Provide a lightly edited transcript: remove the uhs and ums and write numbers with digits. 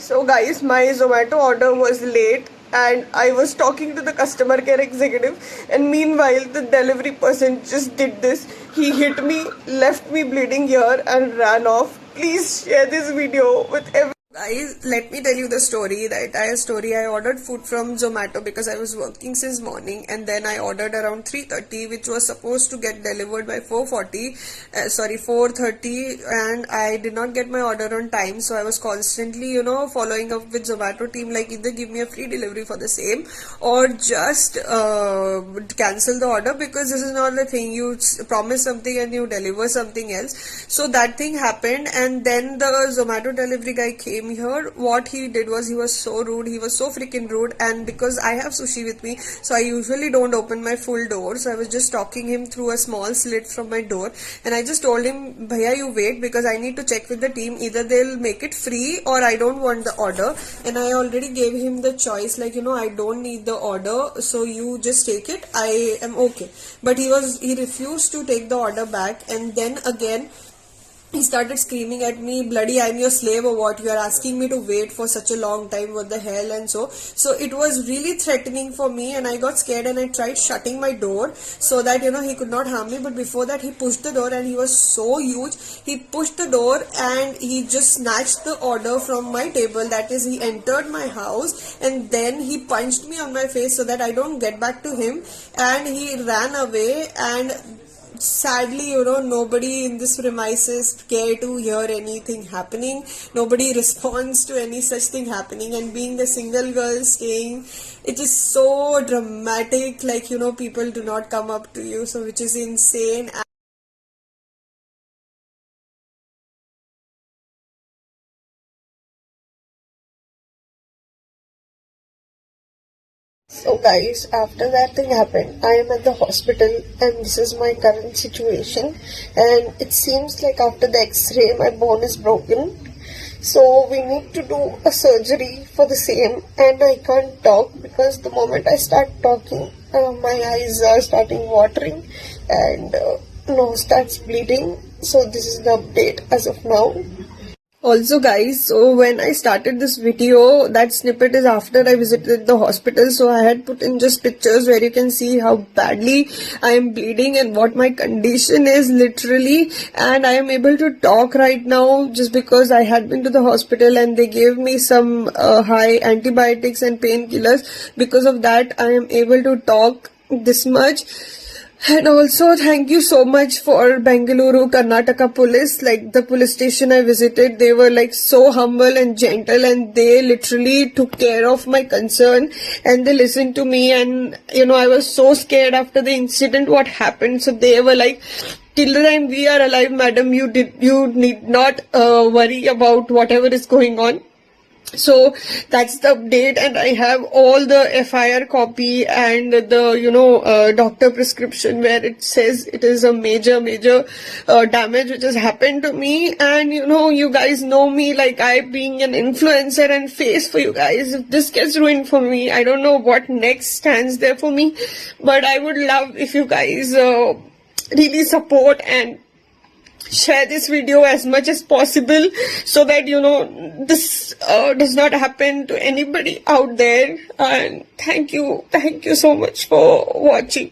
So guys, my Zomato order was late and I was talking to the customer care executive, and meanwhile the delivery person just did this. He hit me, left me bleeding here and ran off. Please share this video with everyone. Guys, let me tell you the story, the entire story. I ordered food from Zomato because I was working since morning, and then I ordered around 3:30, which was supposed to get delivered by 4:30, and I did not get my order on time. So I was constantly, following up with Zomato team, like either give me a free delivery for the same or just cancel the order, because this is not the thing. You promise something and you deliver something else. So that thing happened, and then the Zomato delivery guy came here. What he did was, he was so rude, he was so freaking rude. And because I have sushi with me, so I usually don't open my full door, so I was just talking him through a small slit from my door, and I just told him, bhaiya, you wait, because I need to check with the team, either they'll make it free or I don't want the order. And I already gave him the choice, like, I don't need the order, so you just take it, I am okay. But he refused to take the order back. And then again he started screaming at me, bloody, I'm your slave or what? You are asking me to wait for such a long time, what the hell? And so it was really threatening for me, and I got scared and I tried shutting my door so that, he could not harm me. But before that, he pushed the door, and he was so huge. He pushed the door and he just snatched the order from my table. That is, he entered my house and then he punched me on my face so that I don't get back to him, and he ran away. And sadly, nobody in this premises care to hear anything happening. Nobody responds to any such thing happening. And being the single girl staying, it is so dramatic, like, people do not come up to you, so which is insane. So guys, after that thing happened, I am at the hospital, and this is my current situation. And it seems like after the x-ray, my bone is broken. So we need to do a surgery for the same, and I can't talk because the moment I start talking, my eyes are starting watering and nose starts bleeding. So this is the update as of now. Also guys, so when I started this video, that snippet is after I visited the hospital, so I had put in just pictures where you can see how badly I am bleeding and what my condition is literally. And I am able to talk right now just because I had been to the hospital and they gave me some high antibiotics and painkillers. Because of that, I am able to talk this much. And also, thank you so much for Bengaluru, Karnataka police. Like, the police station I visited, they were like so humble and gentle, and they literally took care of my concern and they listened to me. And I was so scared after the incident what happened, so they were like, till the time we are alive, madam, you need not worry about whatever is going on. So that's the update, and I have all the FIR copy and the doctor prescription where it says it is a major damage which has happened to me. And you guys know me, like, I being an influencer and face for you guys. If this gets ruined for me, I don't know what next stands there for me, but I would love if you guys really support and share this video as much as possible, so that this does not happen to anybody out there. And thank you so much for watching.